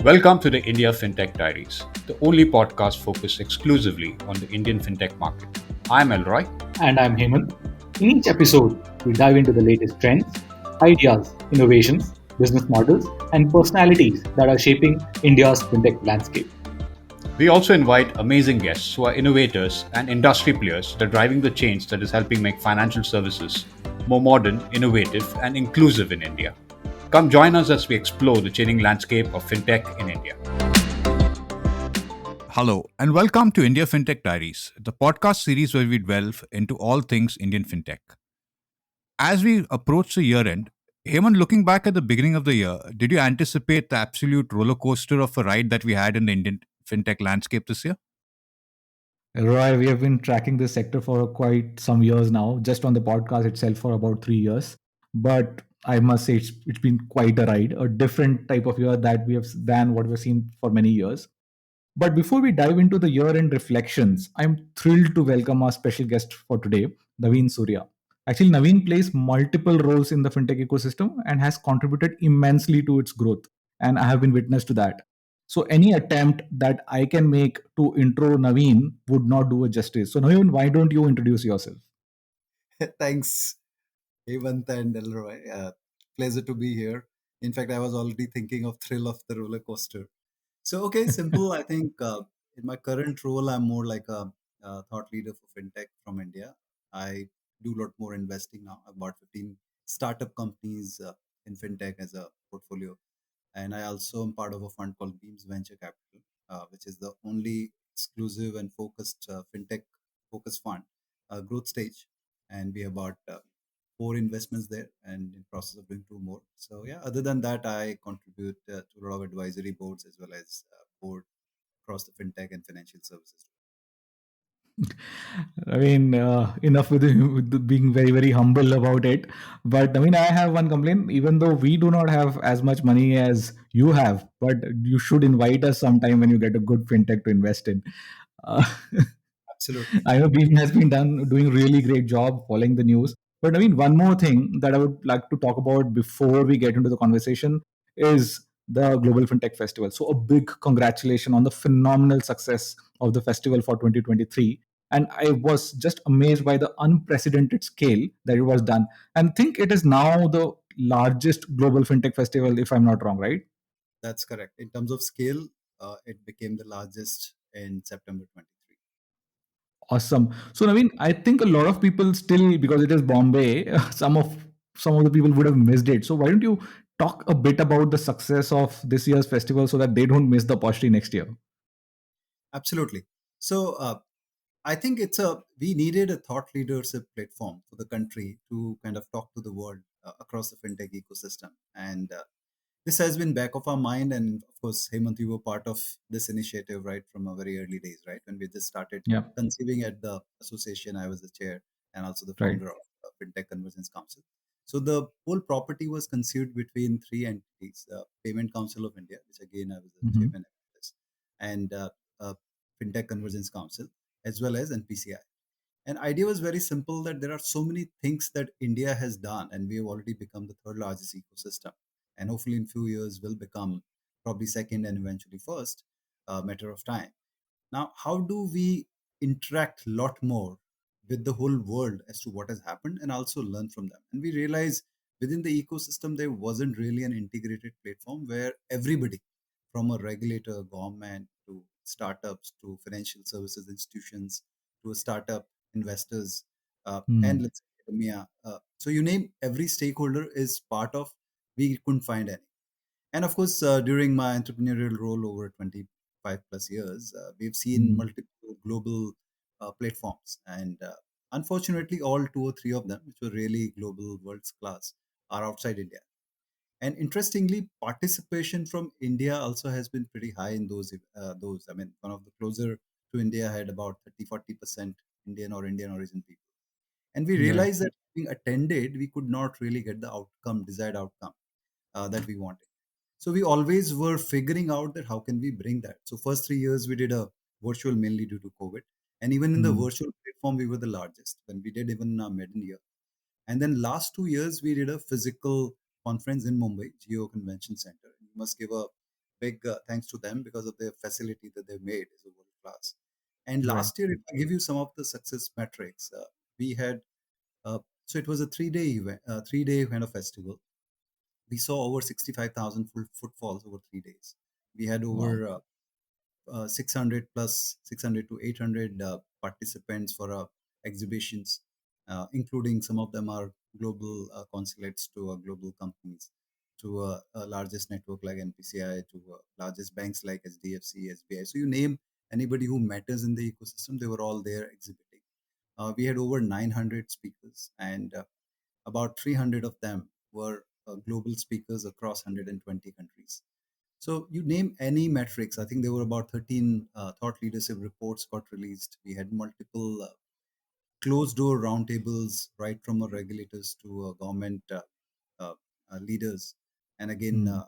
Welcome to the India Fintech Diaries, the only podcast focused exclusively on the Indian fintech market. I'm Elroy. And I'm Hemant. In each episode, we dive into the latest trends, ideas, innovations, business models, and personalities that are shaping India's fintech landscape. We also invite amazing guests who are innovators and industry players that are driving the change that is helping make financial services more modern, innovative, and inclusive in India. Come join us as we explore the changing landscape of fintech in India. Hello, and welcome to India Fintech Diaries, the podcast series where we delve into all things Indian fintech. As we approach the year end, Hemant, looking back at the beginning of the year, did you anticipate the absolute roller coaster of a ride that we had in the Indian fintech landscape this year? Roy, we have been tracking this sector for quite some years now, just on the podcast itself for about 3 years. But I must say it's been quite a ride, a different type of year that we have than what we've seen for many years. But before we dive into the year-end reflections, I'm thrilled to welcome our special guest for today, Navin Surya. Actually, Navin plays multiple roles in the fintech ecosystem and has contributed immensely to its growth. And I have been witness to that. So any attempt that I can make to intro Naveen would not do it justice. So Naveen, why don't you introduce yourself? Thanks, Hemant and Elroy. Pleasure to be here. In fact, I was already thinking of thrill of the roller coaster. So, okay, simple. I think in my current role, I'm more like a thought leader for fintech from India. I do a lot more investing now. About 15 startup companies in fintech as a portfolio, and I also am part of a fund called Beams Venture Capital, which is the only exclusive and focused fintech focused fund, growth stage, and we have about four investments there, and in process of doing two more. So yeah, other than that, I contribute to a lot of advisory boards as well as board across the fintech and financial services. I mean, enough with being very, very humble about it. But I mean, I have one complaint. Even though we do not have as much money as you have, but you should invite us sometime when you get a good fintech to invest in. Uh, Absolutely. I know Beam has been doing really great job following the news. But I mean, one more thing that I would like to talk about before we get into the conversation is the Global FinTech Festival. So a big congratulations on the phenomenal success of the festival for 2023. And I was just amazed by the unprecedented scale that it was done. And think it is now the largest global fintech festival, if I'm not wrong, right? That's correct. In terms of scale, it became the largest in September 23. Awesome. So, Naveen, I think a lot of people still, because it is Bombay, some of the people would have missed it. So, why don't you talk a bit about the success of this year's festival so that they don't miss the opportunity next year? Absolutely. So I think we needed a thought leadership platform for the country to kind of talk to the world across the fintech ecosystem, and this has been back of our mind. And of course, Hemant, you were part of this initiative right from a very early days, right? When we just started Yeah, conceiving at the association, I was the chair and also the right. founder of Fintech Convergence Council. So the whole property was conceived between three entities: Payment Council of India, which again I was the Hmm. chairman of this, and uh, Fintech Convergence Council, as well as NPCI. And idea was very simple, that there are so many things that India has done, and we have already become the third largest ecosystem, and hopefully in few years will become probably second and eventually first, matter of time. Now, how do we interact a lot more with the whole world as to what has happened and also learn from them? And we realize within the ecosystem there wasn't really an integrated platform where everybody, from a regulator, government, to startups, to financial services institutions, to a startup investors, and Hmm. let's say academia. So you name every stakeholder is part of. We couldn't find any. And of course, during my entrepreneurial role over 25 plus years, we've seen Hmm. multiple global platforms. And unfortunately, all two or three of them, which were really global, world's class, are outside India. And interestingly, participation from India also has been pretty high in those. I mean, one of the closer to India had about 30-40% Indian or Indian origin people. And we Right. realized that being attended, we could not really get the outcome, desired outcome that we wanted. So we always were figuring out that how can we bring that. So first 3 years we did a virtual mainly due to COVID, and even in the Hmm. virtual platform we were the largest when we did even in our maiden year. And then last 2 years we did a physical conference in Mumbai, Geo Convention Center. You must give a big thanks to them because of the facility that they made is a world class. And Right. last year, if I give you some of the success metrics, we had so it was a 3 day event, 3 day kind of festival. We saw over 65,000 footfalls over 3 days. We had Wow. over 600 plus 600 to 800 participants for exhibitions, including some of them are global consulates to global companies, to largest network like NPCI, to largest banks like SDFC, SBI. So you name anybody who matters in the ecosystem, they were all there exhibiting. We had over 900 speakers, and about 300 of them were global speakers across 120 countries. So you name any metrics. I think there were about 13 thought leadership reports got released. We had multiple closed door roundtables, right from regulators to government uh, leaders, and again Hmm.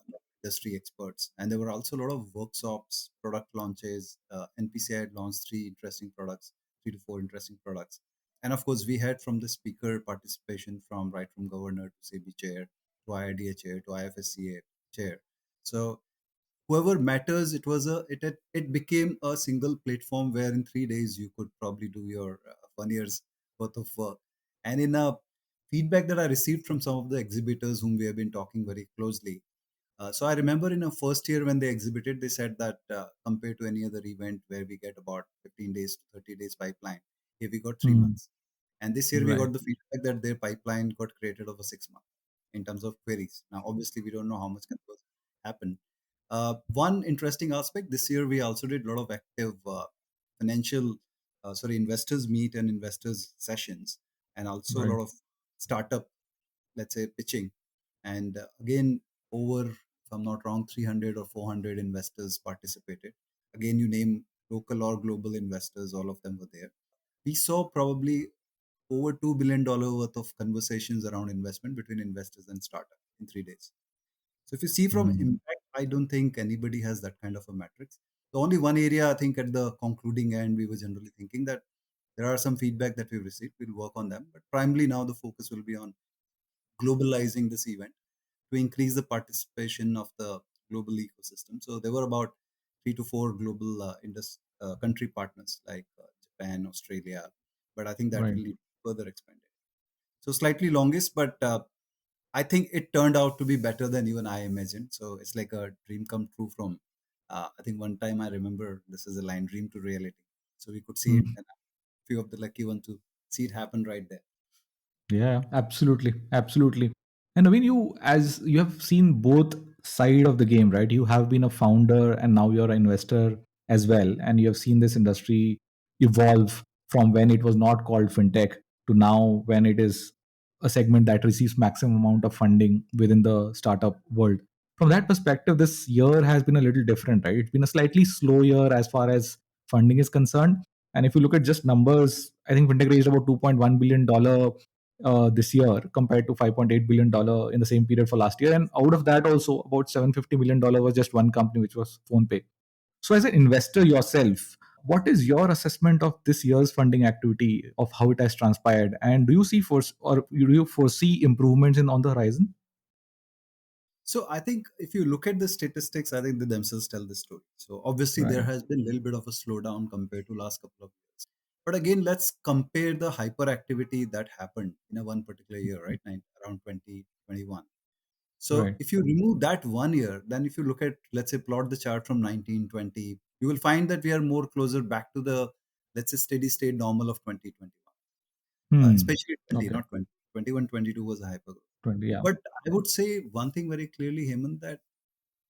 industry experts. And there were also a lot of workshops, product launches. NPCI had launched three interesting products, 3 to 4 interesting products, and of course we had from the speaker participation from right from governor to SEBI chair to IRDA chair to IFSCA chair. So whoever matters, it became a single platform where in 3 days you could probably do your 1 year's worth of work. And in a feedback that I received from some of the exhibitors whom we have been talking very closely, so I remember in a first year when they exhibited, they said that compared to any other event where we get about 15 days to 30 days pipeline, here we got three Hmm. months and this year we Right. got the feedback that their pipeline got created over 6 months in terms of queries. Now, obviously, we don't know how much conversion happened. One interesting aspect this year, we also did a lot of active investors meet and investors sessions, and also a Right. lot of startup, let's say, pitching. And again, over, if I'm not wrong, 300 or 400 investors participated. Again, you name local or global investors, all of them were there. We saw probably over $2 billion worth of conversations around investment between investors and startup in 3 days. So if you see from Hmm. impact, I don't think anybody has that kind of a matrix. The only one area I think at the concluding end, we were generally thinking that there are some feedback that we've received. We'll work on them. But primarily now the focus will be on globalizing this event to increase the participation of the global ecosystem. So there were about 3 to 4 global country partners like Japan, Australia, but I think that Right. will need further expanded. So slightly longest, but I think it turned out to be better than even I imagined. So it's like a dream come true from. I think one time I remember this is a line dream to reality. So we could see it, Hmm. and a few of the lucky ones to see it happen right there. Yeah, absolutely, absolutely. And I mean, you as you have seen both side of the game, right? You have been a founder, and now you're an investor as well, and you have seen this industry evolve from when it was not called fintech to now when it is a segment that receives maximum amount of funding within the startup world. From that perspective, this year has been a little different, right? It's been a slightly slow year as far as funding is concerned. And if you look at just numbers, I think fintech raised about $2.1 billion this year compared to $5.8 billion in the same period for last year. And out of that, also about $750 million was just one company, which was PhonePe. So, as an investor yourself, what is your assessment of this year's funding activity, of how it has transpired, and do you see do you foresee improvements in on the horizon? So I think if you look at the statistics, I think they themselves tell the story. So obviously there Right. has been a little bit of a slowdown compared to last couple of years. But again, let's compare the hyperactivity that happened in a one particular year, right? Around 2021. So Right. if you remove that 1 year, then if you look at, let's say, plot the chart from 1920, you will find that we are more closer back to the, let's say, steady state normal of 2021, Hmm. especially 20, Okay. not 20. 21, 22 was a hyper. 20. Yeah. But I would say one thing very clearly, Hemant, that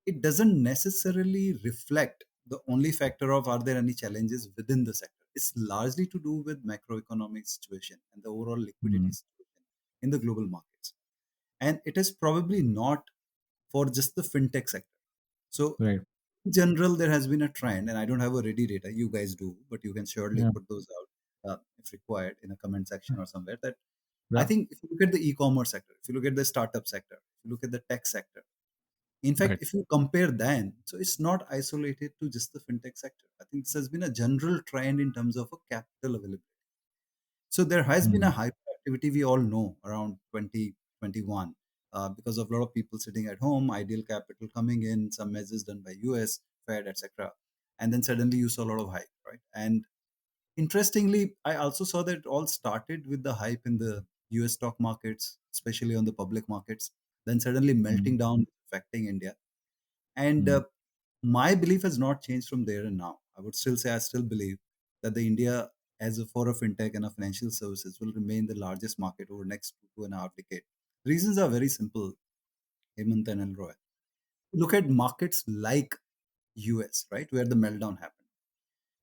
it doesn't necessarily reflect the only factor of are there any challenges within the sector. It's largely to do with macroeconomic situation and the overall liquidity Hmm. situation in the global markets. And it is probably not for just the fintech sector. So Right. in general, there has been a trend, and I don't have a ready data. You guys do, but you can surely Yeah. put those out if required in a comment section or somewhere. That I Yeah. think if you look at the e-commerce sector, if you look at the startup sector, if you look at the tech sector, in fact, Right. if you compare then, so it's not isolated to just the fintech sector. I think this has been a general trend in terms of a capital availability. So there has been Hmm. a hyperactivity we all know around 2021. because of a lot of people sitting at home, ideal capital coming in, some measures done by US, Fed, etc. And then suddenly you saw a lot of hype, right? And interestingly, I also saw that it all started with the hype in the US stock markets, especially on the public markets, then suddenly melting Mm, down, affecting India. And mm, my belief has not changed from there and now. I would still say I still believe that the India as a for a fintech and a financial services will remain the largest market over the next 2.5 decades. Reasons are very simple, Hemant and Elroy. Look at markets like US, right, where the meltdown happened.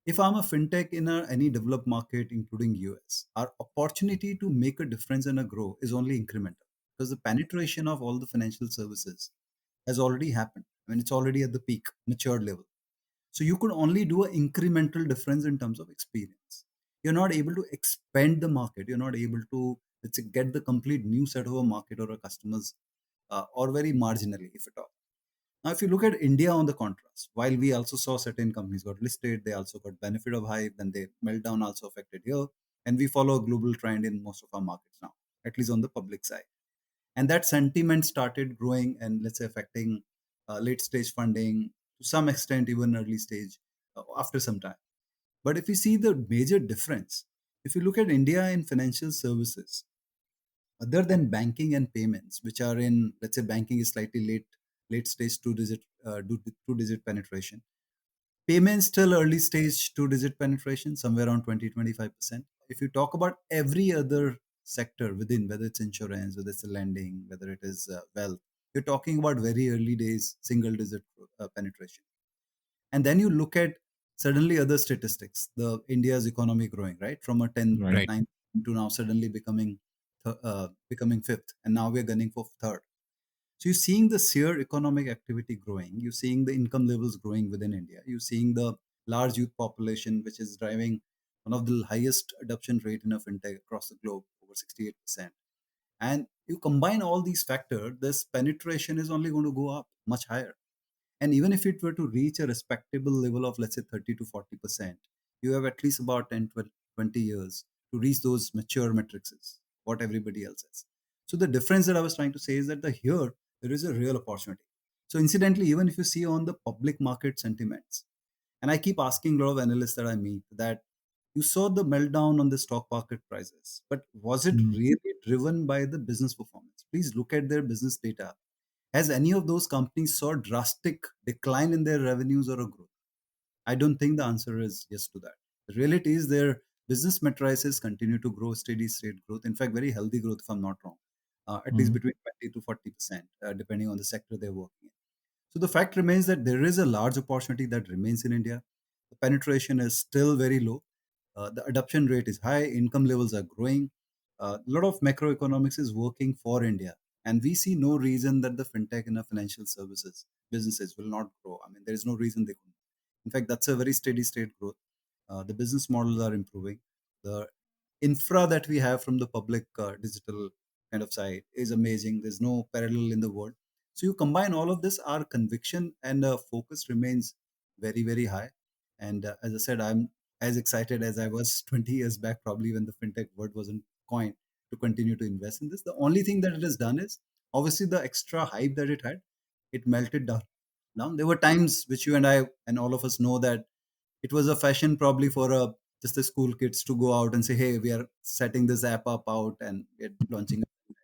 If I'm a fintech in any developed market, including US, our opportunity to make a difference and a grow is only incremental because the penetration of all the financial services has already happened. I mean, it's already at the peak, matured level. So you could only do an incremental difference in terms of experience. You're not able to expand the market. You're not able to, let's say, get the complete new set of a market or a customers, or very marginally, if at all. Now, if you look at India on the contrast, while we also saw certain companies got listed, they also got benefit of hype, then they meltdown also affected here. And we follow a global trend in most of our markets now, at least on the public side. And that sentiment started growing and let's say affecting late stage funding, to some extent, even early stage after some time. But if you see the major difference, if you look at India in financial services, other than banking and payments, which are in, let's say, banking is slightly late stage two digit penetration. Payments still early stage two digit penetration, somewhere around 20-25%. If you talk about every other sector within, whether it's insurance, whether it's lending, whether it is wealth, you're talking about very early days, single digit penetration. And then you look at suddenly other statistics, the India's economy growing, right? From a 10, right. Right. 9 to now suddenly becoming fifth. And now we're gunning for third. So you're seeing the sheer economic activity growing. You're seeing the income levels growing within India. You're seeing the large youth population, which is driving one of the highest adoption rate in a fintech across the globe, over 68%. And you combine all these factors, this penetration is only going to go up much higher. And even if it were to reach a respectable level of, let's say, 30 to 40%, you have at least about 10, 12, 20 years to reach those mature metrics, what everybody else has. So the difference that I was trying to say is that here, there is a real opportunity. So incidentally, even if you see on the public market sentiments, and I keep asking a lot of analysts that I meet that you saw the meltdown on the stock market prices, but was it Mm, really driven by the business performance? Please look at their business data. Has any of those companies saw drastic decline in their revenues or a growth? I don't think the answer is yes to that. The reality is their business matrices continue to grow, steady state growth. In fact, very healthy growth, if I'm not wrong, at least mm, between 20 to 40%, depending on the sector they're working in. So the fact remains that there is a large opportunity that remains in India. The penetration is still very low. The adoption rate is high. Income levels are growing. A lot of macroeconomics is working for India, and we see no reason that the fintech and the financial services businesses will not grow. I mean, there is no reason they couldn't. In fact, that's a very steady state growth. The business models are improving. The infra that we have from the public digital kind of side is amazing. There's no parallel in the world. So you combine all of this, our conviction and focus remains very, very high. And as I said, I'm as excited as I was 20 years back, probably when the fintech word wasn't coined, to continue to invest in this. The only thing that it has done is obviously the extra hype that it had, it melted down. Now, there were times which you and I and all of us know that it was a fashion probably for just the school kids to go out and say, hey, we are setting this app up out and we're launching it.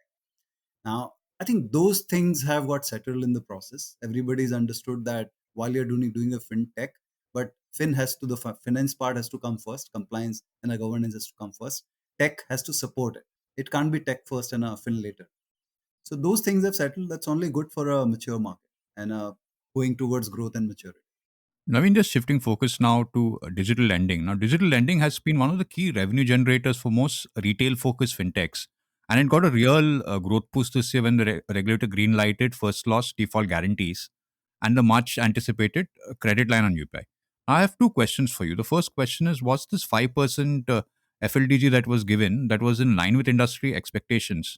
Now, I think those things have got settled in the process. Everybody's understood that while you're doing a fintech, but finance part has to come first, compliance and the governance has to come first. Tech has to support it. It can't be tech first and a fin later. So those things have settled. That's only good for a mature market and going towards growth and maturity. Navin, just shifting focus now to digital lending. Now, digital lending has been one of the key revenue generators for most retail focused fintechs. And it got a real growth boost this year when the regulator green lighted first loss default guarantees and the much anticipated credit line on UPI. I have two questions for you. The first question is, was this 5% FLDG that was given that was in line with industry expectations?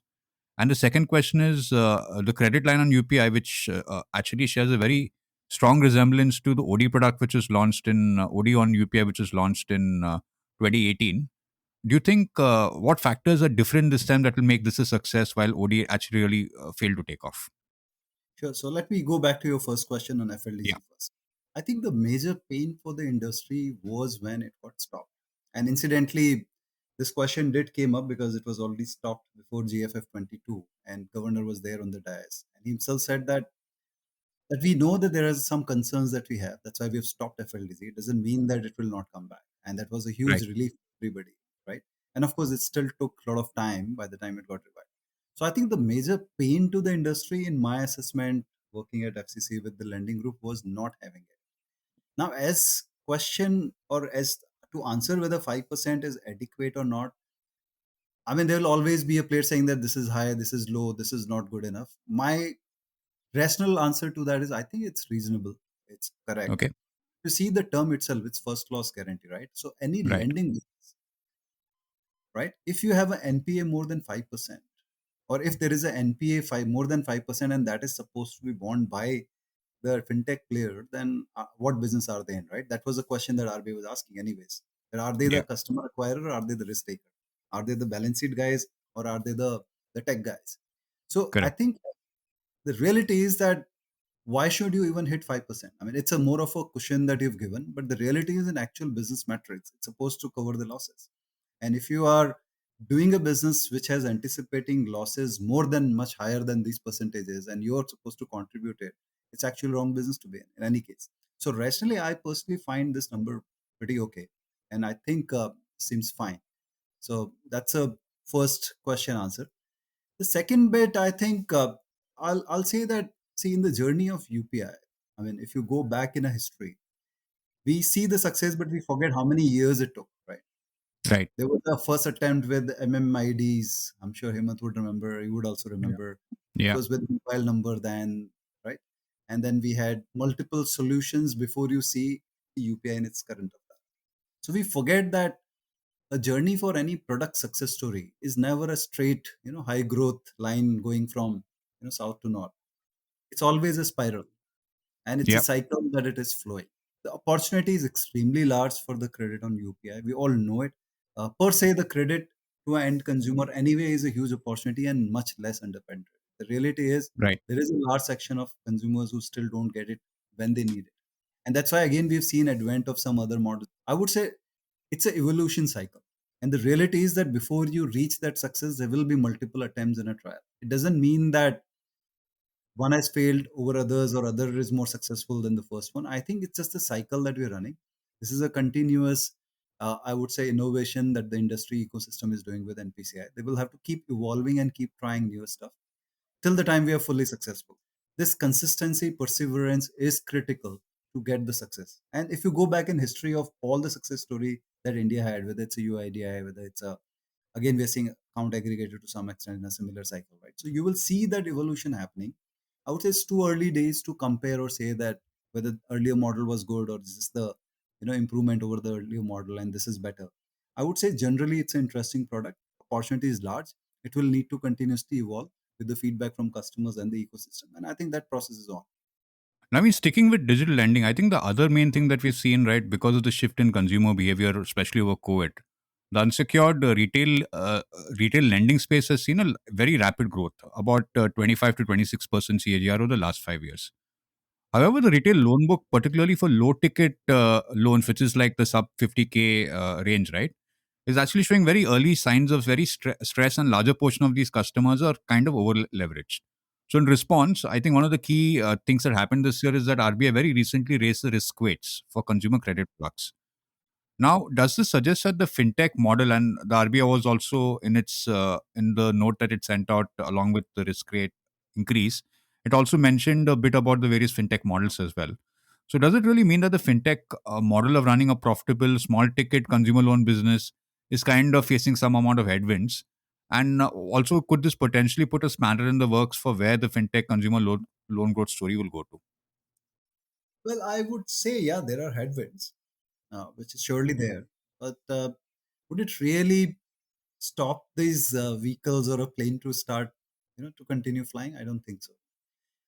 And the second question is the credit line on UPI, which actually shares a very strong resemblance to the OD product, which was launched in OD on UPI, which was launched in 2018. Do you think what factors are different this time that will make this a success while ODA actually really failed to take off? Sure. So let me go back to your first question on Yeah. FLDG first. I think the major pain for the industry was when it got stopped. And incidentally, this question did came up because it was already stopped before GFF'22, and governor was there on the dais. And he himself said that we know that there are some concerns that we have. That's why we have stopped FLDG. It doesn't mean that it will not come back. And that was a huge Right. relief for everybody, right? And of course, it still took a lot of time by the time it got revived. So I think the major pain to the industry, in my assessment, working at FCC with the lending group, was not having it. Now, as question or as to answer whether 5% is adequate or not, I mean, there will always be a player saying that this is high, this is low, this is not good enough. My rational answer to that is I think it's reasonable. It's correct. Okay. You see the term itself, it's first clause guarantee, right? So any Right. lending business, right? If you have an NPA more than 5%, or if there is a NPA five more than 5%, and that is supposed to be borne by the fintech player, then what business are they in, right? That was a question that RBI was asking, anyways. That are they the Yeah. customer acquirer, or are they the risk taker? Are they the balance sheet guys, or are they the tech guys? So I Correct. think the reality is that why should you even hit 5%? I mean, it's a more of a cushion that you've given, but the reality is an actual business metrics. It's supposed to cover the losses. And if you are doing a business which has anticipating losses more than much higher than these percentages, and you're supposed to contribute it, it's actually wrong business to be in any case. So rationally, I personally find this number pretty okay. And I think seems fine. So that's a first question answer. The second bit, I think, I'll say that, see, in the journey of UPI, I mean, if you go back in a history, we see the success, but we forget how many years it took, right? Right. There was a first attempt with MMIDs. I'm sure Hemant would remember. You would also Yeah. remember. It Yeah. was with mobile number then, right? And then we had multiple solutions before you see UPI in its current avatar. So we forget that a journey for any product success story is never a straight, high growth line going from, south to north. It's always a spiral, and it's a Yeah. cycle that it is flowing. The opportunity is extremely large for the credit on UPI. We all know it. Per se, the credit to an end consumer anyway is a huge opportunity and much less underpenetrated. The reality is Right. there is a large section of consumers who still don't get it when they need it. And that's why again we've seen advent of some other models. I would say it's an evolution cycle. And the reality is that before you reach that success, there will be multiple attempts in a trial. It doesn't mean that one has failed over others or other is more successful than the first one. I think it's just a cycle that we're running. This is a continuous, I would say, innovation that the industry ecosystem is doing with NPCI. They will have to keep evolving and keep trying new stuff till the time we are fully successful. This consistency, perseverance is critical to get the success. And if you go back in history of all the success story that India had, whether it's a UIDI, whether it's a, again we're seeing account aggregator to some extent in a similar cycle, right? So you will see that evolution happening. I would say it's too early days to compare or say that whether the earlier model was good or is this the improvement over the earlier model and this is better. I would say generally it's an interesting product. Opportunity is large. It will need to continuously evolve with the feedback from customers and the ecosystem. And I think that process is on. I mean, sticking with digital lending, I think the other main thing that we've seen, right, because of the shift in consumer behavior, especially over COVID, the unsecured retail lending space has seen a very rapid growth, about 25 to 26% CAGR over the last 5 years. However, the retail loan book, particularly for low ticket loans, which is like the sub 50K range, right, is actually showing very early signs of very stress, and larger portion of these customers are kind of over leveraged. So in response, I think one of the key things that happened this year is that RBI very recently raised the risk weights for consumer credit products. Now, does this suggest that the fintech model, and the RBI was also in its in the note that it sent out along with the risk rate increase, it also mentioned a bit about the various fintech models as well. So, does it really mean that the fintech model of running a profitable small ticket consumer loan business is kind of facing some amount of headwinds? And also, could this potentially put a spanner in the works for where the fintech consumer loan growth story will go to? Well, I would say, yeah, there are headwinds, which is surely there. But would it really stop these vehicles or a plane to start, to continue flying? I don't think so.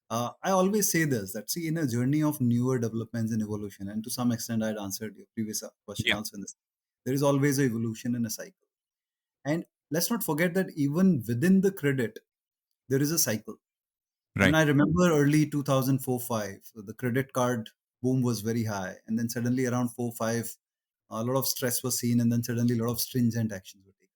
I always say this that see, in a journey of newer developments and evolution, and to some extent, I'd answered your previous question Yeah. also in this. There is always a evolution in a cycle. And let's not forget that even within the credit, there is a cycle. I mean, Right. I remember early 2004-5, so the credit card boom was very high. And then suddenly around 4-5, a lot of stress was seen, and then suddenly a lot of stringent actions were taken.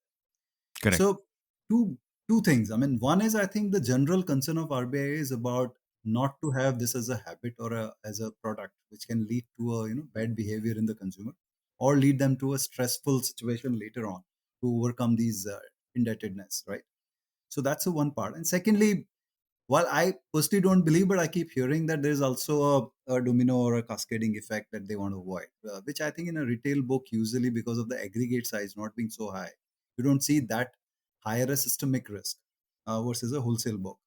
Correct. So, two two things. I mean, one is I think the general concern of RBI is about not to have this as a habit or as a product, which can lead to a bad behavior in the consumer, or lead them to a stressful situation later on to overcome these indebtedness, right? So that's the one part. And secondly, while I personally don't believe, but I keep hearing that there's also a domino or a cascading effect that they want to avoid, which I think in a retail book, usually because of the aggregate size not being so high, you don't see that higher a systemic risk versus a wholesale book.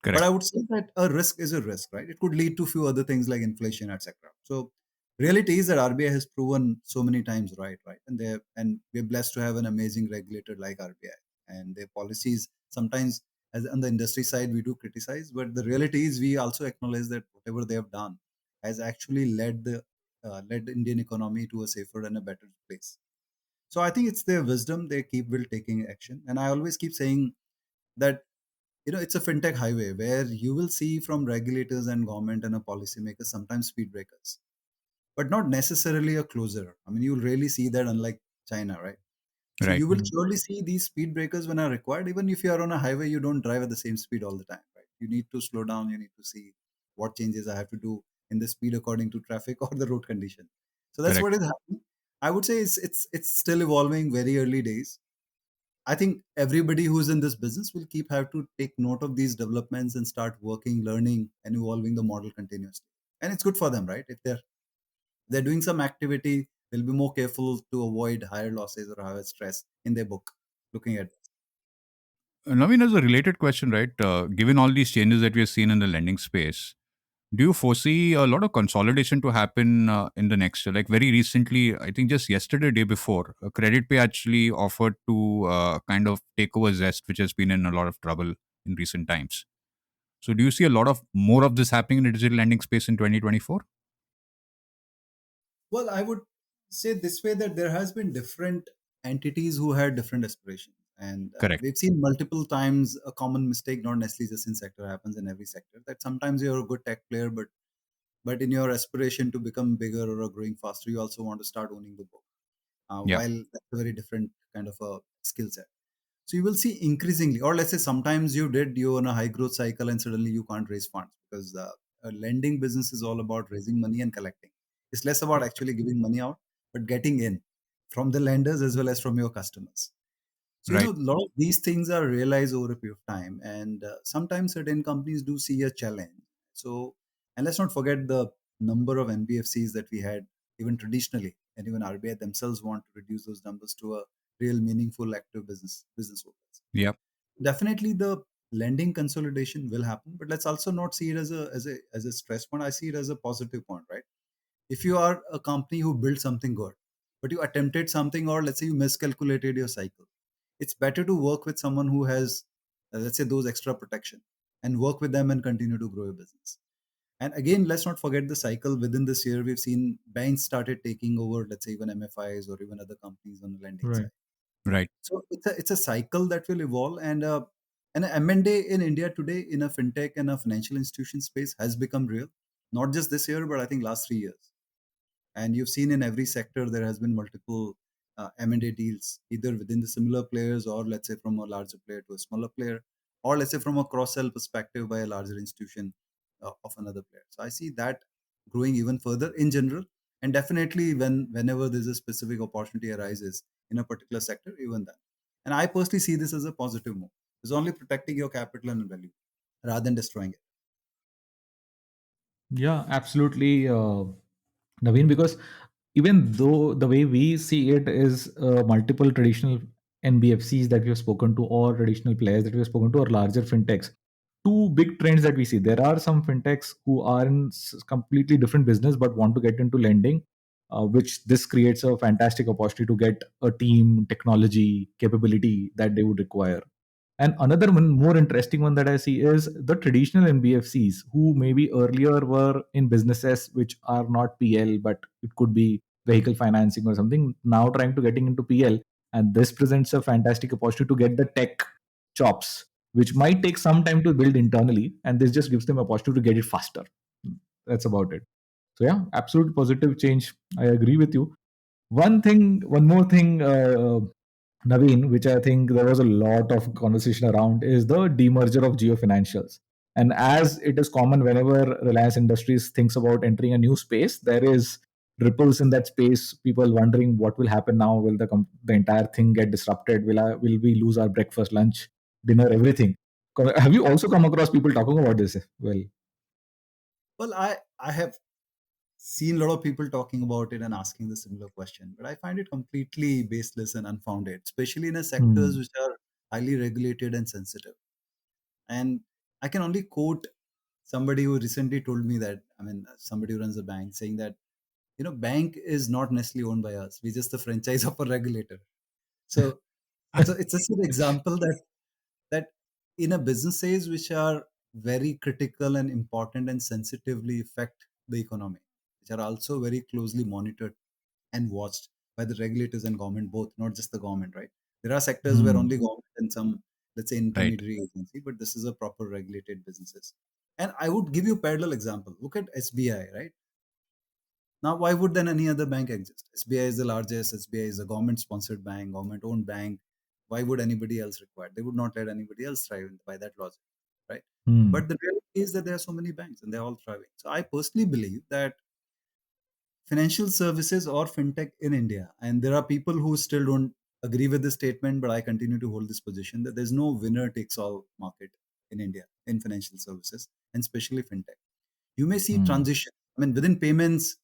But Correct. I would say that a risk is a risk, right? It could lead to few other things like inflation, etc. So reality is that RBI has proven so many times right, and we're blessed to have an amazing regulator like RBI, and their policies sometimes, as on the industry side, we do criticize, but the reality is we also acknowledge that whatever they have done has actually led the Indian economy to a safer and a better place. So I think it's their wisdom. They keep will taking action, and I always keep saying that it's a fintech highway where you will see from regulators and government and a policymakers sometimes speed breakers, but not necessarily a closer. I mean, you'll really see that, unlike China, right? So Right. you will surely see these speed breakers when are required. Even if you are on a highway, you don't drive at the same speed all the time, right? You need to slow down. You need to see what changes I have to do in the speed according to traffic or the road condition. So that's Correct. what is happening. I would say it's still evolving, very early days. I think everybody who's in this business will keep have to take note of these developments and start working, learning, and evolving the model continuously. And it's good for them, right? If they're doing some activity, they'll be more careful to avoid higher losses or higher stress in their book. Looking at Naveen, as a related question, right? Given all these changes that we have seen in the lending space, do you foresee a lot of consolidation to happen in the next year? Like very recently, I think just yesterday, day before, Credit Pay actually offered to kind of take over Zest, which has been in a lot of trouble in recent times. So, do you see a lot of more of this happening in the digital lending space in 2024? well, I would say this way that there has been different entities who had different aspirations, and Correct. we've seen multiple times a common mistake, not necessarily just in sector, happens in every sector. That sometimes you're a good tech player, but in your aspiration to become bigger or growing faster, you also want to start owning the book. Yeah. While that's a very different kind of a skill set. So you will see increasingly, or let's say sometimes you're in a high growth cycle and suddenly you can't raise funds because a lending business is all about raising money and collecting. It's less about actually giving money out, but getting in from the lenders as well as from your customers. So, Right. a lot of these things are realized over a period of time, and sometimes certain companies do see a challenge. So, and let's not forget the number of NBFCs that we had even traditionally, and even RBI themselves want to reduce those numbers to a real meaningful active business focus. Yeah. Definitely, the lending consolidation will happen, but let's also not see it as a stress point. I see it as a positive point, right? If you are a company who built something good, but you attempted something, or let's say you miscalculated your cycle, it's better to work with someone who has, let's say, those extra protection, and work with them and continue to grow your business. And again, let's not forget the cycle. Within this year, we've seen banks started taking over, let's say, even MFIs or even other companies on the lending Right. side. Right. So it's a cycle that will evolve, and an M&A in India today in a fintech and a financial institution space has become real, not just this year, but I think last 3 years. And you've seen in every sector there has been multiple M&A deals, either within the similar players, or let's say from a larger player to a smaller player, or let's say from a cross-sell perspective by a larger institution of another player. So I see that growing even further in general, and definitely whenever there's a specific opportunity arises in a particular sector, even then. And I personally see this as a positive move. It's only protecting your capital and value rather than destroying it. Yeah, absolutely, Naveen, because even though the way we see it is multiple traditional NBFCs that we have spoken to, or traditional players that we have spoken to, or larger fintechs, two big trends that we see. There are some fintechs who are in completely different business but want to get into lending, which this creates a fantastic opportunity to get a team, technology, capability that they would require. And another one, more interesting one that I see is the traditional NBFCs who maybe earlier were in businesses which are not PL, but it could be vehicle financing or something. Now trying to getting into PL, And this presents a fantastic opportunity to get the tech chops, which might take some time to build internally, and this just gives them a opportunity to get it faster. That's about it. So yeah, absolute positive change. I agree with you. One more thing, Naveen, which I think there was a lot of conversation around, is the demerger of Geo Financials. And as it is common whenever Reliance Industries thinks about entering a new space, there is ripples in that space. People wondering what will happen now. Will the entire thing get disrupted? Will we lose our breakfast, lunch, dinner, everything? Have you also come across people talking about this? Well, Well, I have seen a lot of people talking about it and asking the similar question, but I find it completely baseless and unfounded, especially in a sectors hmm, which are highly regulated and sensitive. And I can only quote somebody who recently told me that, I mean, somebody who runs a bank saying that, bank is not necessarily owned by us. We're just the franchise of a regulator. So, so it's just an example that in a businesses which are very critical and important and sensitively affect the economy, which are also very closely monitored and watched by the regulators and government both, not just the government, right? There are sectors where hmm, only government and some, let's say, Right. intermediary agency, but this is a proper regulated businesses. And I would give you a parallel example. Look at SBI, right? Now, why would then any other bank exist? SBI is the largest. SBI is a government-sponsored bank, government-owned bank. Why would anybody else require? They would not let anybody else thrive by that logic, right? hmm, But the reality is that there are so many banks and they're all thriving. So I personally believe that financial services or fintech in India, and there are people who still don't agree with this statement, but I continue to hold this position that there's no winner takes all market in India in financial services and especially fintech. You may see hmm, transition. I mean, within payments,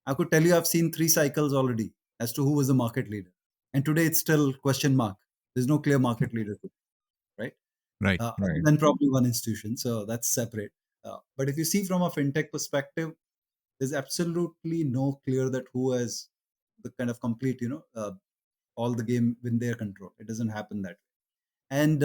I could tell you I've seen three cycles already as to who was the market leader. And today it's still question mark. There's no clear market leader, right? Right. Other right. than probably one institution. So that's separate. But if you see from a fintech perspective, there's absolutely no clear that who has the kind of complete, all the game in their control. It doesn't happen that way. And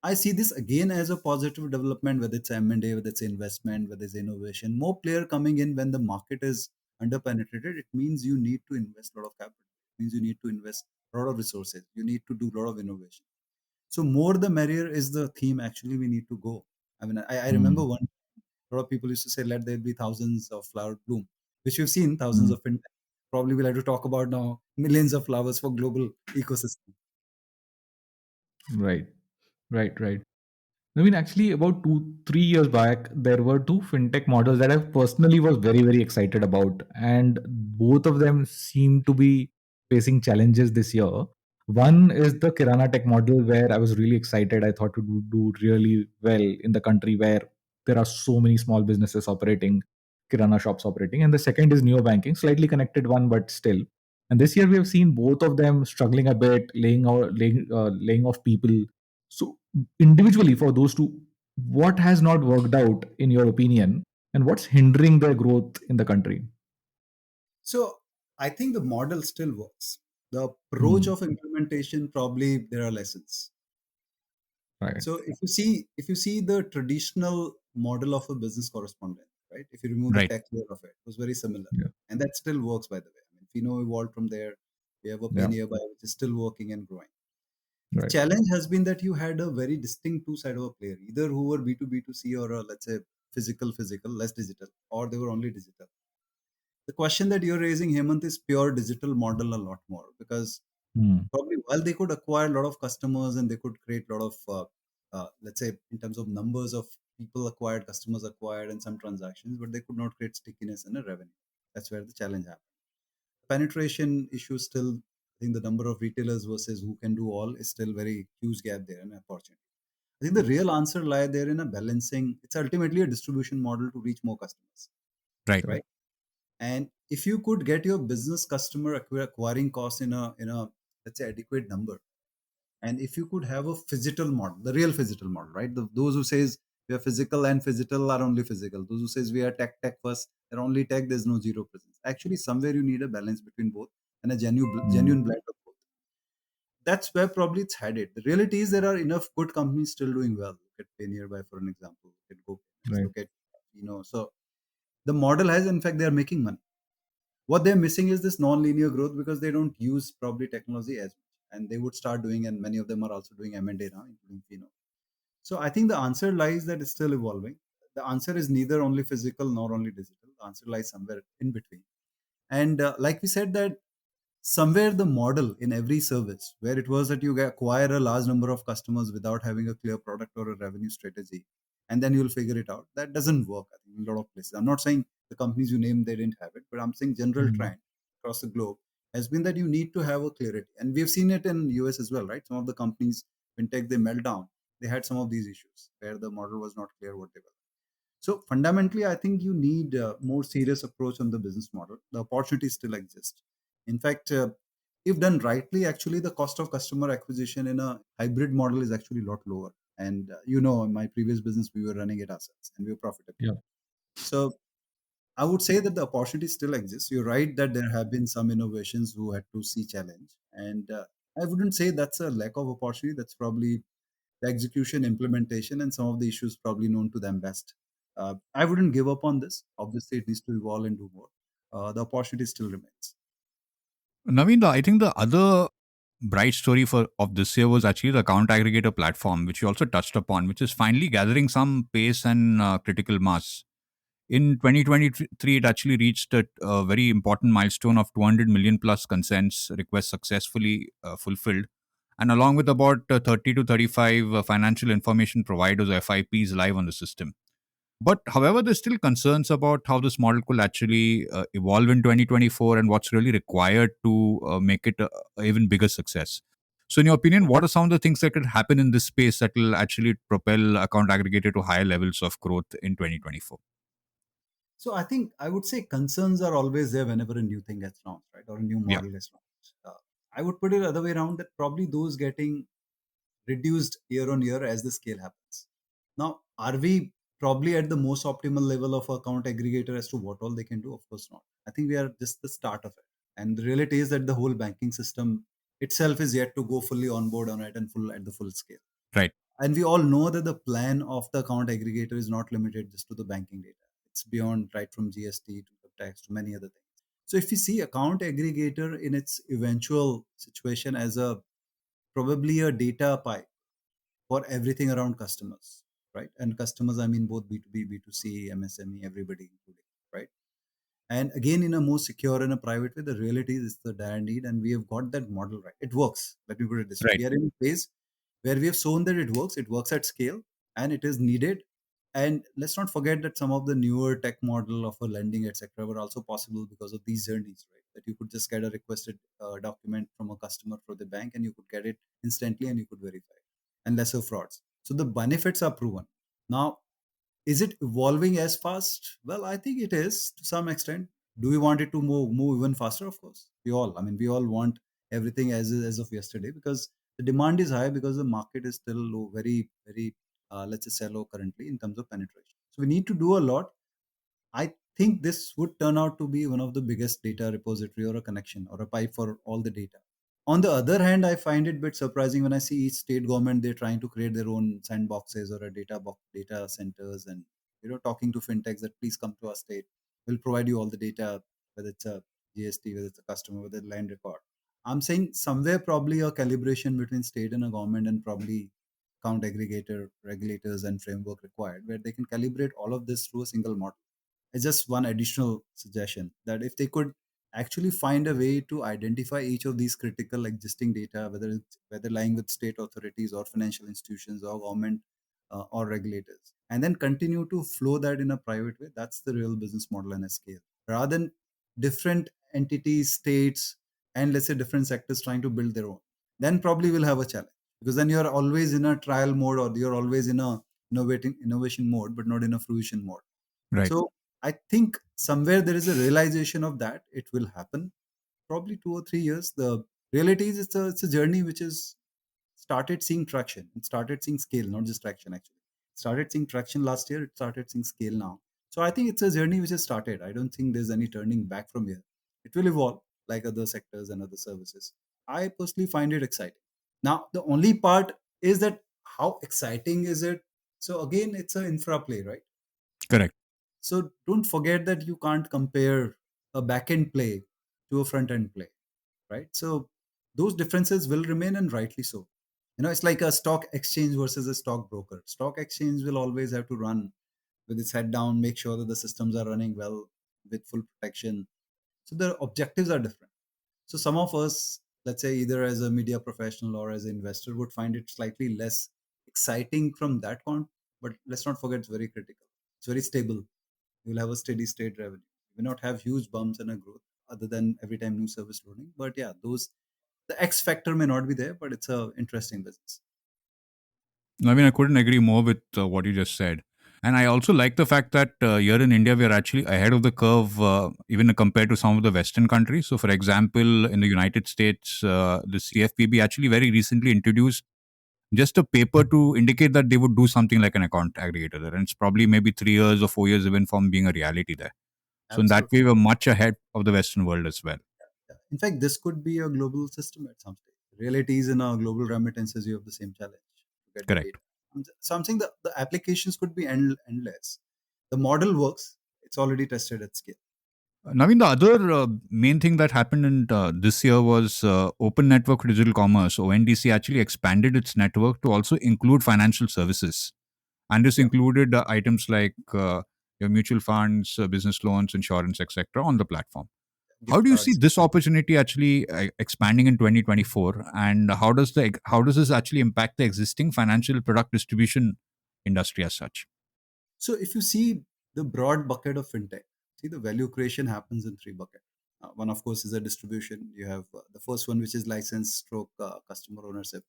I see this again as a positive development, whether it's M&A, whether it's investment, whether it's innovation. More player coming in when the market is underpenetrated, it means you need to invest a lot of capital. It means you need to invest a lot of resources. You need to do a lot of innovation. So more the merrier is the theme actually we need to go. I mean, I remember Hmm, one, a lot of people used to say, let there be thousands of flower bloom, which we've seen thousands hmm. of fintech. Probably we'll have to talk about now millions of flowers for global ecosystem. Right, right, right. I mean, actually, about 3 years back, there were two fintech models that I personally was very, very excited about, and both of them seem to be facing challenges this year. One is the Kirana tech model, where I was really excited. I thought it would do really well in the country where there are so many small businesses operating, Kirana shops operating. And the second is neo banking, slightly connected one, but still. And this year, we have seen both of them struggling a bit, laying off people. So individually for those two, what has not worked out in your opinion, and what's hindering their growth in the country? So I think the model still works. The approach Hmm. of implementation, probably there are lessons. Right. So if you see the traditional model of a business correspondent, right? If you remove the Right. tech layer of it, it was very similar, Yeah. and that still works by the way. I mean, Fino evolved from there. We have a Pay Yeah. Nearby, which is still working and growing. The Right. challenge has been that you had a very distinct two side of a player, either who were B2B2C or let's say physical, less digital, or they were only digital. The question that you're raising, Hemant, is pure digital model a lot more because Hmm. probably while they could acquire a lot of customers and they could create a lot of, let's say, in terms of numbers of people acquired, customers acquired, and some transactions, but they could not create stickiness and a revenue. That's where the challenge happened. Penetration issue still, I think the number of retailers versus who can do all is still very huge gap there and opportunity. I think the real answer lie there in a balancing. It's ultimately a distribution model to reach more customers, Right. Right. right? And if you could get your business customer acquiring cost in a let's say adequate number, and if you could have a physical model, the real physical model, right? Those who says we are physical and physical are only physical. Those who says we are tech first, they're only tech. There's no zero presence. Actually, somewhere you need a balance between both and a Hmm. genuine blend of both. That's where probably it's headed. The reality is there are enough good companies still doing well. Look at Pay Nearby for an example. Look at Go Payments. Right. Look at so the model has, in fact, they are making money. What they're missing is this non-linear growth because they don't use probably technology as much. and they would start doing, and many of them are also doing M&A now, including Fino. So I think the answer lies that it's still evolving. The answer is neither only physical nor only digital. The answer lies somewhere in between. And like we said, that somewhere the model in every service where it was that you acquire a large number of customers without having a clear product or a revenue strategy, and then you'll figure it out, that doesn't work, I think, in a lot of places. I'm not saying the companies you name they didn't have it, but I'm saying general Mm. trend across the globe has been that you need to have a clarity, and we've seen it in US as well, right? Some of the companies, fintech, they melt down, they had some of these issues where the model was not clear what they were. So fundamentally, I think you need a more serious approach on the business model. The opportunities still exist. In fact, if done rightly, actually the cost of customer acquisition in a hybrid model is actually a lot lower. And in my previous business, we were running it ourselves and we were profitable. Yeah. So I would say that the opportunity still exists. You're right that there have been some innovations who had to see challenge, and I wouldn't say that's a lack of opportunity. That's probably the execution, implementation, and some of the issues probably known to them best. I wouldn't give up on this. Obviously, it needs to evolve and do more. The opportunity still remains. Naveen, I think the other bright story for of this year was actually the account aggregator platform, which you also touched upon, which is finally gathering some pace and critical mass. In 2023, it actually reached a very important milestone of 200 million plus consents requests successfully fulfilled, and along with about 30 to 35 financial information providers, FIPs, live on the system. But however, there's still concerns about how this model could actually evolve in 2024 and what's really required to make it a even bigger success. So, in your opinion, what are some of the things that could happen in this space that will actually propel account aggregator to higher levels of growth in 2024? So I think I would say concerns are always there whenever a new thing gets launched, right, or a new Yeah, model is launched. I would put it the other way around, that probably those getting reduced year on year as the scale happens. Now, are we probably at the most optimal level of account aggregator as to what all they can do? Of course not. I think we are just the start of it. And the reality is that the whole banking system itself is yet to go fully on board on it and full at the full scale. right. And we all know that the plan of the account aggregator is not limited just to the banking data. It's beyond, right, from GST to the tax to many other things. So if we see account aggregator in its eventual situation as a probably a data pipe for everything around customers, right? And customers, I mean both B2B, B2C, MSME, everybody including, right? And again, in a more secure and a private way, the reality is it's the dire need, and we have got that model right. It works. Let me put it this way: Right. we are in a phase where we have shown that it works. It works at scale, and it is needed. And let's not forget that some of the newer tech model of a lending, etc., were also possible because of these journeys, right? That you could just get a requested document from a customer for the bank, and you could get it instantly, and you could verify it, and lesser frauds. So the benefits are proven. Now, is it evolving as fast? Well, I think it is to some extent. Do we want it to move even faster? Of course, we all want everything as is as of yesterday, because the demand is high, because the market is still low, very very let's say shallow currently in terms of penetration. So we need to do a lot. I think this would turn out to be one of the biggest data repository or a connection or a pipe for all the data. On the other hand, I find it a bit surprising when I see each state government, they're trying to create their own sandboxes or a data centers, and talking to fintechs that please come to our state, we'll provide you all the data, whether it's a GST, whether it's a customer, whether it's land record. I'm saying somewhere probably a calibration between state and a government, and probably count aggregator regulators and framework required, where they can calibrate all of this through a single model. It's just one additional suggestion, that if they could actually find a way to identify each of these critical existing data, whether lying with state authorities or financial institutions or government or regulators, and then continue to flow that in a private way, that's the real business model and a scale, rather than different entities, states, and let's say different sectors trying to build their own. Then probably we'll have a challenge, because then you're always in a trial mode, or you're always in a innovation mode, but not in a fruition mode. Right. So I think somewhere there is a realization of that it will happen, probably 2 or 3 years. The reality is it's a journey which is started seeing traction. It started seeing scale, not just traction actually. Started seeing traction last year. It started seeing scale now. So I think it's a journey which has started. I don't think there's any turning back from here. It will evolve like other sectors and other services. I personally find it exciting. Now the only part is that how exciting is it? So again, it's an infra play, right? Correct. So don't forget that you can't compare a back end play to a front end play, right? So those differences will remain, and rightly so. It's like a stock exchange versus a stock broker. Stock exchange will always have to run with its head down, make sure that the systems are running well with full protection. So the objectives are different. So some of us, let's say either as a media professional or as an investor, would find it slightly less exciting from that count. But let's not forget it's very critical. It's very stable. You'll have a steady state revenue. You may not have huge bumps and a growth other than every time new service loading. But yeah, those the X factor may not be there, but it's a interesting business. I mean, I couldn't agree more with what you just said. And I also like the fact that here in India, we are actually ahead of the curve, even compared to some of the Western countries. So, for example, in the United States, the CFPB actually very recently introduced just a paper to indicate that they would do something like an account aggregator there. And it's probably maybe 3 years or 4 years even from being a reality there. So, in that way, Absolutely. we're much ahead of the Western world as well. Yeah. In fact, this could be a global system at some stage. Reality is in our global remittances, you have the same challenge to get the Correct. data. Something that the applications could be endless. The model works. It's already tested at scale. Naveen, the other main thing that happened in this year was Open Network for Digital Commerce, ONDC, actually expanded its network to also include financial services. And this Yeah. included items like your mutual funds, business loans, insurance, etc., on the platform. How Gift do you see cards. this opportunity actually expanding in 2024? And how does this actually impact the existing financial product distribution industry as such? So if you see the broad bucket of fintech, see the value creation happens in three buckets. One, of course, is a distribution. You have the first one, which is license stroke customer ownership,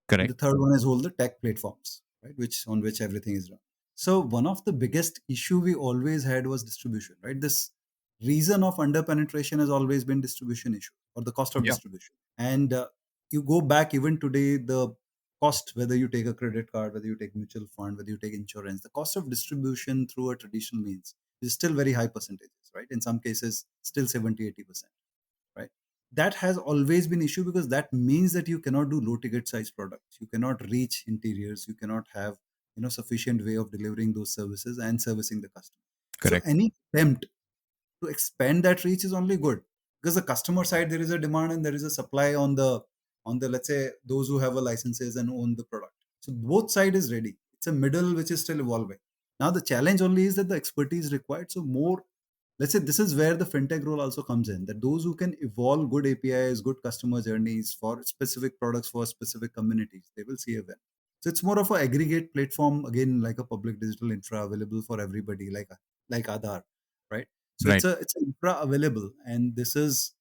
and the Correct. third one is all the tech platforms, right, which on which everything is run. So one of the biggest issue we always had was distribution, right? This reason of under penetration has always been distribution issue or the cost of Yeah. distribution. And you go back even today, the cost, whether you take a credit card, whether you take mutual fund, whether you take insurance, the cost of distribution through a traditional means is still very high percentages, right? In some cases still 70-80%, right? That has always been issue because that means that you cannot do low ticket size products, you cannot reach interiors, you cannot have sufficient way of delivering those services and servicing the customer. So Correct. any attempt to expand that reach is only good, because the customer side there is a demand and there is a supply on the let's say those who have a licenses and own the product. So both side is ready, it's a middle which is still evolving. Now the challenge only is that the expertise required, so more, let's say this is where the fintech role also comes in, that those who can evolve good APIs, good customer journeys for specific products for specific communities, they will see a win. So it's more of an aggregate platform, again, like a public digital infra available for everybody, like Aadhaar, right? So Right. it's an infra available, and this is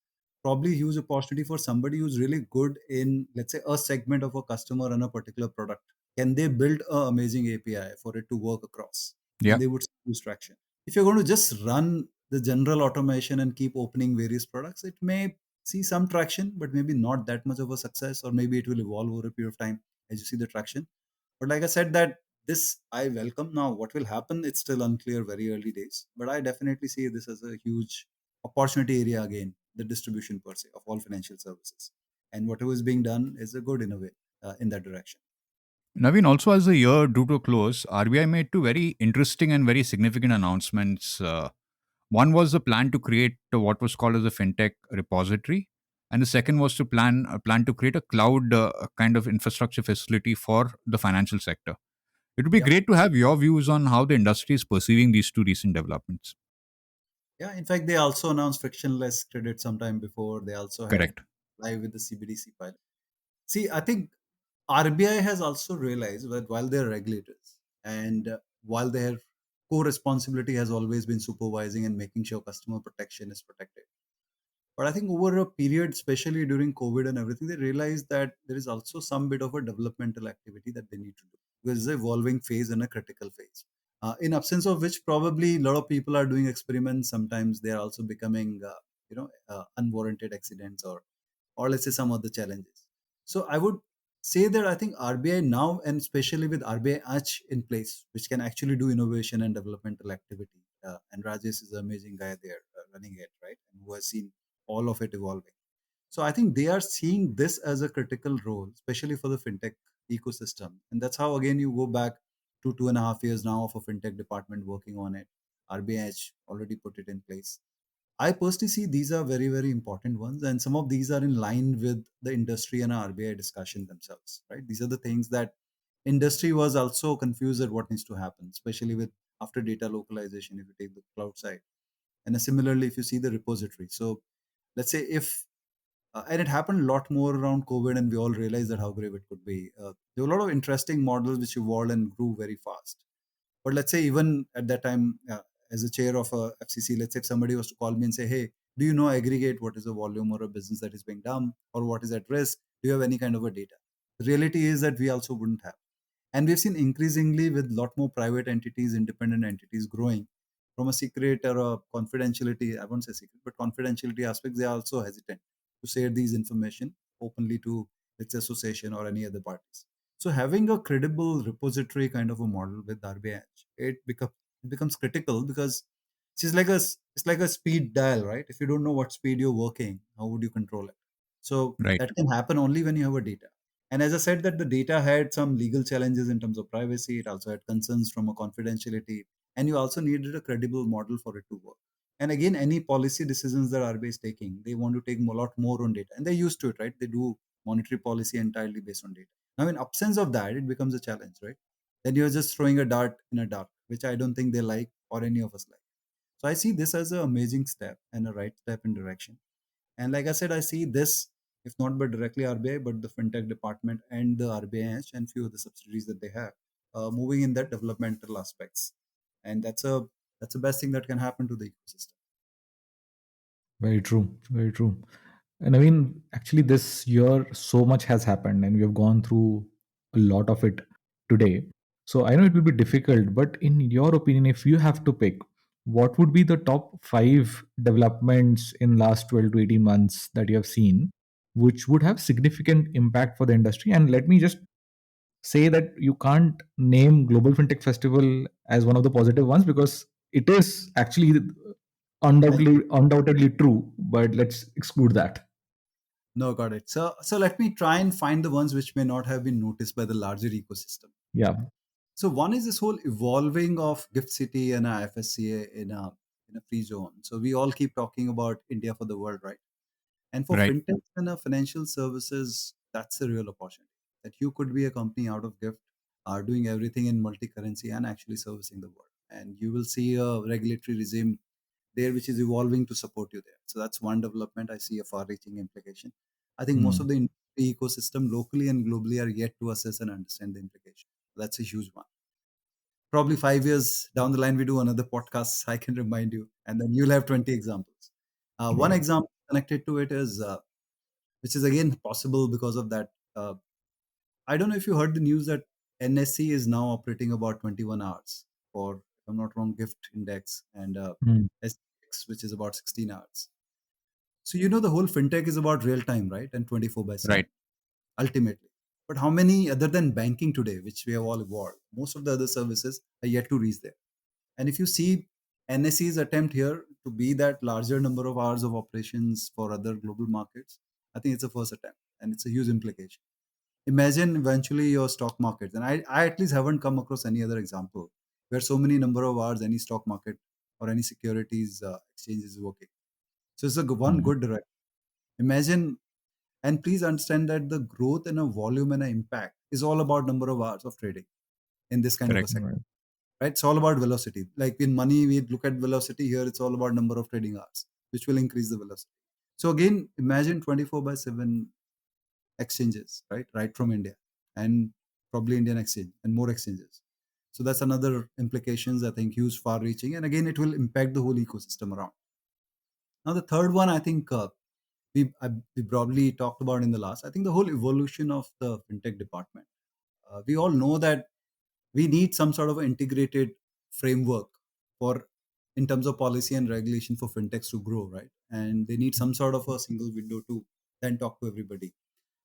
probably a huge opportunity for somebody who's really good in, let's say, a segment of a customer and a particular product. Can they build an amazing API for it to work across? Yeah. And they would use traction. If you're going to just run the general automation and keep opening various products, it may see some traction, but maybe not that much of a success, or maybe it will evolve over a period of time as you see the traction. But like I said, that this I welcome. Now, what will happen? It's still unclear, very early days. But I definitely see this as a huge opportunity area again, the distribution per se of all financial services. And whatever is being done is a good in a way in that direction. Naveen, also as the year drew to a close, RBI made two very interesting and very significant announcements. One was the plan to create what was called as a fintech repository, and the second was to plan to create a cloud kind of infrastructure facility for the financial sector. It would be Yeah. great to have your views on how the industry is perceiving these two recent developments. Yeah. In fact, they also announced frictionless credit sometime before. They also had Correct. live with the CBDC pilot. See, I think RBI has also realized that while they're regulators and while their core responsibility has always been supervising and making sure customer protection is protected. But I think over a period, especially during COVID and everything, they realized that there is also some bit of a developmental activity that they need to do, because it's an evolving phase and a critical phase. In absence of which, probably a lot of people are doing experiments. Sometimes they are also becoming, unwarranted accidents, or let's say some other challenges. So I would say that I think RBI now, and especially with RBI Ach in place, which can actually do innovation and developmental activity. And Rajesh is an amazing guy there running it, right? And who has seen all of it evolving. So I think they are seeing this as a critical role, especially for the fintech ecosystem. And that's how, again, you go back to 2.5 years now of a fintech department working on it. RBI already put it in place. I personally see these are very, very important ones, and some of these are in line with the industry and RBI discussion themselves, right? These are the things that industry was also confused at what needs to happen, especially with after data localization, if you take the cloud side. And similarly, if you see the repository. So let's say if, and it happened a lot more around COVID, and we all realized that how grave it could be. There were a lot of interesting models which evolved and grew very fast. But let's say even at that time, as a chair of a FCC, let's say if somebody was to call me and say, "Hey, do you know aggregate what is a volume or a business that is being done or what is at risk? Do you have any kind of a data?" The reality is that we also wouldn't have. And we've seen increasingly with a lot more private entities, independent entities growing from a secret or a confidentiality, I won't say secret, but confidentiality aspects, they are also hesitant to share these information openly to its association or any other parties. So having a credible repository kind of a model with RBI, it becomes critical because it's like a speed dial, right? If you don't know what speed you're working, how would you control it? So Right. that can happen only when you have a data. And as I said, that the data had some legal challenges in terms of privacy. It also had concerns from a confidentiality, and you also needed a credible model for it to work. And again, any policy decisions that RBI is taking, they want to take a lot more on data, and they're used to it, right? They do monetary policy entirely based on data. Now, in absence of that, it becomes a challenge, right? Then you're just throwing a dart in a dark, which I don't think they like or any of us like. So I see this as an amazing step and a right step in direction. And like I said, I see this, if not by directly RBI, but the fintech department and the RBI and few of the subsidiaries that they have, moving in that developmental aspects. And that's the best thing that can happen to the ecosystem. Very true. Very true. And I mean, actually, this year, so much has happened, and we have gone through a lot of it today. So I know it will be difficult, but in your opinion, if you have to pick, what would be the top five developments in last 12 to 18 months that you have seen, which would have significant impact for the industry? And let me just say that you can't name Global Fintech Festival as one of the positive ones because it is actually undoubtedly true, but let's exclude that. No, got it. So let me try and find the ones which may not have been noticed by the larger ecosystem. Yeah. So one is this whole evolving of Gift City and a FSCA in a free zone. So we all keep talking about India for the world, right? And for Right. fintech and financial services, that's a real opportunity. That you could be a company out of gift, are doing everything in multi-currency and actually servicing the world. And you will see a regulatory regime there which is evolving to support you there. So that's one development. I see a far-reaching implication. I think most of Hmm. the industry ecosystem locally and globally are yet to assess and understand the implication. That's a huge one. Probably 5 years down the line, we do another podcast. I can remind you, and then you'll have 20 examples. One Right. example connected to it is which is again possible because of that. I don't know if you heard the news that NSE is now operating about 21 hours for, if I'm not wrong, gift index and Hmm. SX, which is about 16 hours. So you know the whole fintech is about real time, right? And 24 by Right. 7 ultimately. But how many other than banking today, which we have all evolved, most of the other services are yet to reach there. And if you see NSE's attempt here to be that larger number of hours of operations for other global markets, I think it's a first attempt and it's a huge implication. Imagine eventually your stock markets, and I at least haven't come across any other example where so many number of hours any stock market or any securities exchange is working. So it's one Hmm. good direction. Imagine, and please understand that the growth and a volume and an impact is all about number of hours of trading in this kind of a Correct. sector, Right. right? It's all about velocity. Like in money, we look at velocity. Here, it's all about number of trading hours, which will increase the velocity. So again, imagine 24 by 7 exchanges, right? Right from India and probably Indian exchange and more exchanges. So that's another implications, I think, huge, far reaching. And again, it will impact the whole ecosystem around. Now, the third one, I think we probably talked about in the last, I think the whole evolution of the fintech department. We all know that we need some sort of integrated framework for in terms of policy and regulation for fintechs to grow, right? And they need some sort of a single window to then talk to everybody.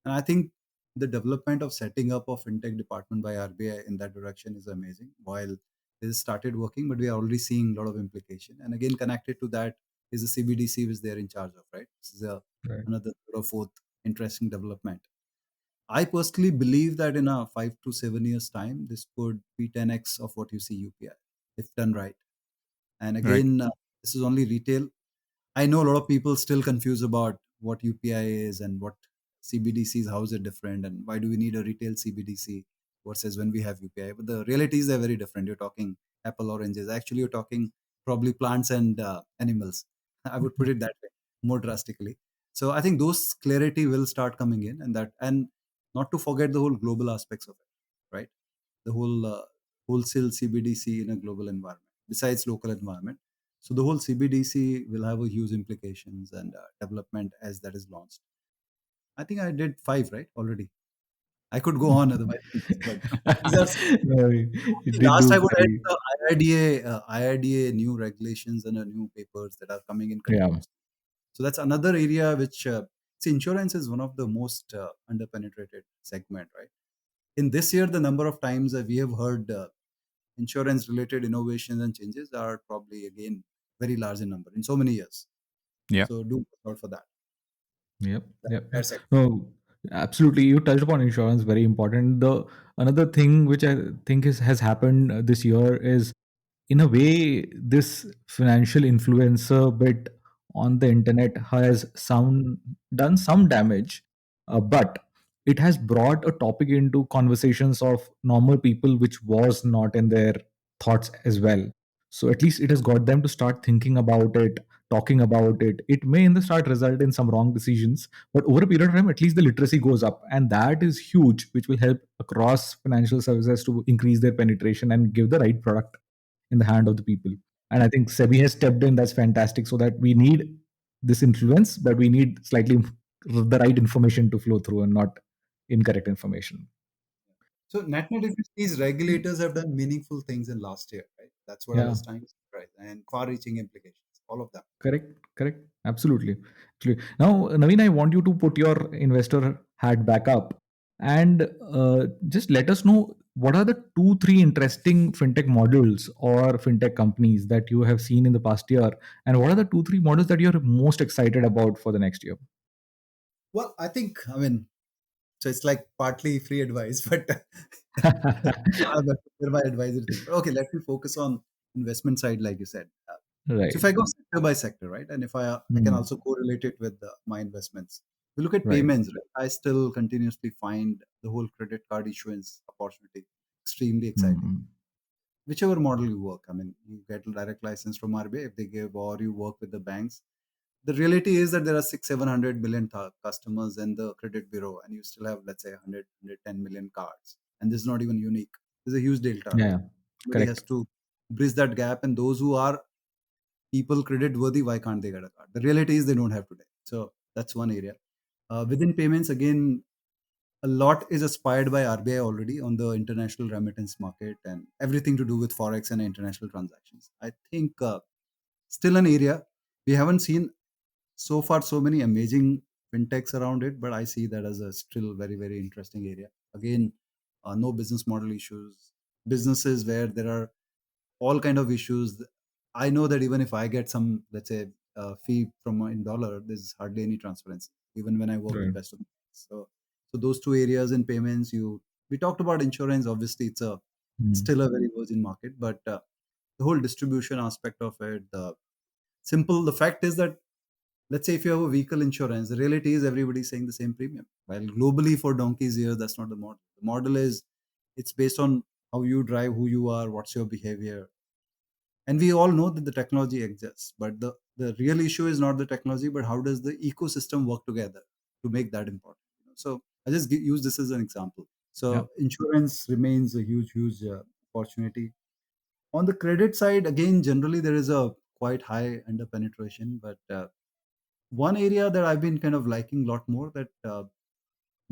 And I think the development of setting up a fintech department by RBI in that direction is amazing. While this started working, but we are already seeing a lot of implication. And again, connected to that is the CBDC which they're in charge of, right? This is Right. another third or fourth interesting development. I personally believe that in a 5 to 7 years time, this could be 10x of what you see UPI if done right. And Right. again, this is only retail. I know a lot of people still confused about what UPI is and what CBDC is, how is it different, and why do we need a retail CBDC versus when we have UPI. But the reality is they're very different. You're talking apple oranges. Actually, you're talking probably plants and animals. I would put it that way, more drastically. So I think those clarity will start coming in, and not to forget the whole global aspects of it, right? The whole wholesale CBDC in a global environment besides local environment. So the whole CBDC will have a huge implications and development as that is launched. I think I did five right already. I could go on otherwise, but these are some. No, you did Last do I would add five. the IRDA new regulations and new papers that are coming in Yeah. continuously. So that's another area which see, insurance is one of the most underpenetrated segment, right? In this year, the number of times that we have heard insurance related innovations and changes are probably again very large in number in so many years. Yeah. So do look out for that. Yep, That yep, entire yep. sector. No, absolutely. You touched upon insurance, very important. The another thing which I think has happened this year is, in a way, this financial influencer bit on the internet has some done some damage, but it has brought a topic into conversations of normal people, which was not in their thoughts as well. So at least it has got them to start thinking about it, talking about it. It may in the start result in some wrong decisions, but over a period of time, at least the literacy goes up, and that is huge, which will help across financial services to increase their penetration and give the right product in the hand of the people. And I think SEBI has stepped in. That's fantastic. So that we need this influence, but we need slightly the right information to flow through and not incorrect information. So net if you see, these regulators have done meaningful things in last year, right? That's what I Yeah. was trying to say, right? And far-reaching implications, all of them. Correct, correct. Absolutely. Absolutely. Now, Naveen, I want you to put your investor hat back up and just let us know what are the two, three interesting fintech models or fintech companies that you have seen in the past year, and what are the two, three models that you're most excited about for the next year? Well, I think I mean, so it's like partly free advice, but I'm a my advisory thing. But okay, let me focus on investment side, like you said. So if Right. I go sector by sector, right, and if I can Hmm. also correlate it with my investments. We look at Right. payments, right? I still continuously find the whole credit card issuance opportunity extremely exciting. Hmm. Whichever model you work, I mean, you get a direct license from RBI if they give, or you work with the banks. The reality is that there are 600-700 million customers in the credit bureau, and you still have, let's say, 100-110 million cards, and this is not even unique. There's a huge delta, Yeah. right? Yeah. Somebody has Correct. to bridge that gap, and those who are people credit worthy, why can't they get a card? The reality is they don't have today. So that's one area. Within payments, again, a lot is aspired by RBI already on the international remittance market and everything to do with forex and international transactions. I think still an area we haven't seen so far so many amazing fintechs around it, but I see that as a still very interesting area. Again, no business model issues, businesses where there are all kind of issues. I know that even if I get some, let's say, fee from in dollar, there's hardly any transparency. Even when I work with Right. best of banks. So those two areas in payments, we talked about insurance. Obviously, it's a Hmm. still a very virgin market, but the whole distribution aspect of it, the fact is that let's say if you have a vehicle insurance, the reality is everybody's saying the same premium. While globally for donkeys years, that's not the model. The model is it's based on how you drive, who you are, what's your behavior, and we all know that the technology exists, but the real issue is not the technology, but how does the ecosystem work together to make that important, so I just use this as an example. Yeah. So insurance remains a huge opportunity. On the credit side, again, generally there is a quite high under penetration, but one area that I've been kind of liking a lot more, that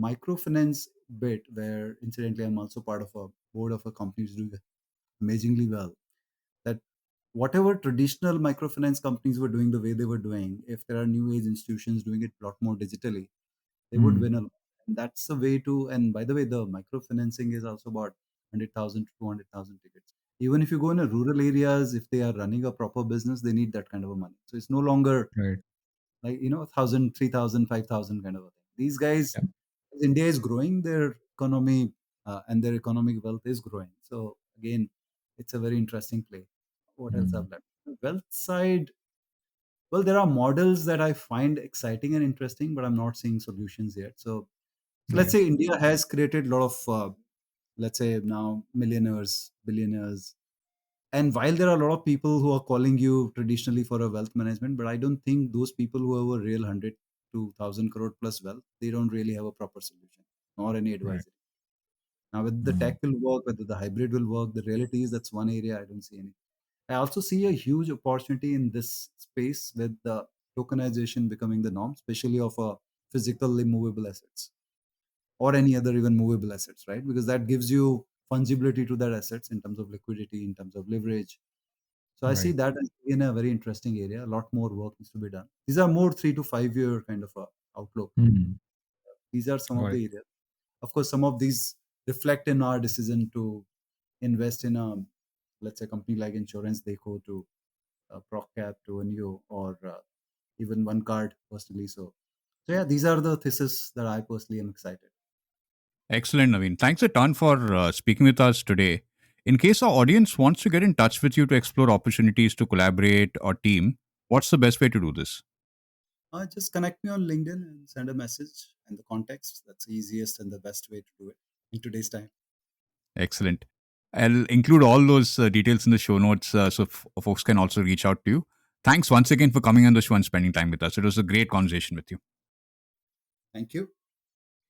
microfinance bit, where incidentally I'm also part of a board of a company who's doing amazingly well, that whatever traditional microfinance companies were doing the way they were doing, if there are new age institutions doing it a lot more digitally, they would Hmm. win a lot. And that's the way to, and by the way, the microfinancing is also about 100,000 to 200,000 tickets. Even if you go in a rural areas, if they are running a proper business, they need that kind of a money. So it's no longer Right. like, 1,000, 3,000, 5,000 kind of a thing. These guys, Yeah. as India is growing, their economy and their economic wealth is growing. So again, it's a very interesting play. What else Hmm. I've left? Wealth side, Well, there are models that I find exciting and interesting, but I'm not seeing solutions yet. So let's Right. say India has created a lot of, let's say now millionaires, billionaires. And while there are a lot of people who are calling you traditionally for a wealth management, but I don't think those people who have a real 100 to 1000 crore plus wealth, they don't really have a proper solution nor any Right. advisory. Now, whether the Mm. tech will work, whether the hybrid will work, the reality is that's one area I don't see any. I also see a huge opportunity in this space with the tokenization becoming the norm, especially of physically movable assets or any other even movable assets, right? Because that gives you fungibility to that assets in terms of liquidity, in terms of leverage. So I see Right. that as in a very interesting area. A lot more work needs to be done. These are more 3 to 5 year kind of outlook. Mm. These are some of Got it. the areas. Of course, some of these reflect in our decision to invest in a, let's say, company like insurance. They go to ProcCap, to a Neo, or even one card personally. So yeah, these are the thesis that I personally am excited. Excellent, Naveen. Thanks a ton for speaking with us today. In case our audience wants to get in touch with you to explore opportunities to collaborate or team, what's the best way to do this? Just connect me on LinkedIn and send a message and the context. That's the easiest and the best way to do it in today's time. Excellent. I'll include all those details in the show notes so folks can also reach out to you. Thanks once again for coming on the show and spending time with us. It was a great conversation with you. Thank you.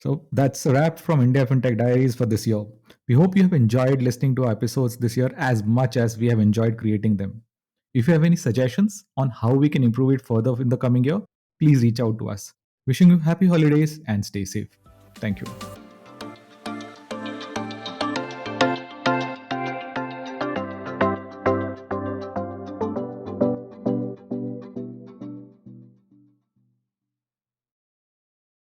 So that's a wrap from India FinTech Diaries for this year. We hope you have enjoyed listening to our episodes this year as much as we have enjoyed creating them. If you have any suggestions on how we can improve it further in the coming year, please reach out to us. Wishing you happy holidays and stay safe. Thank you.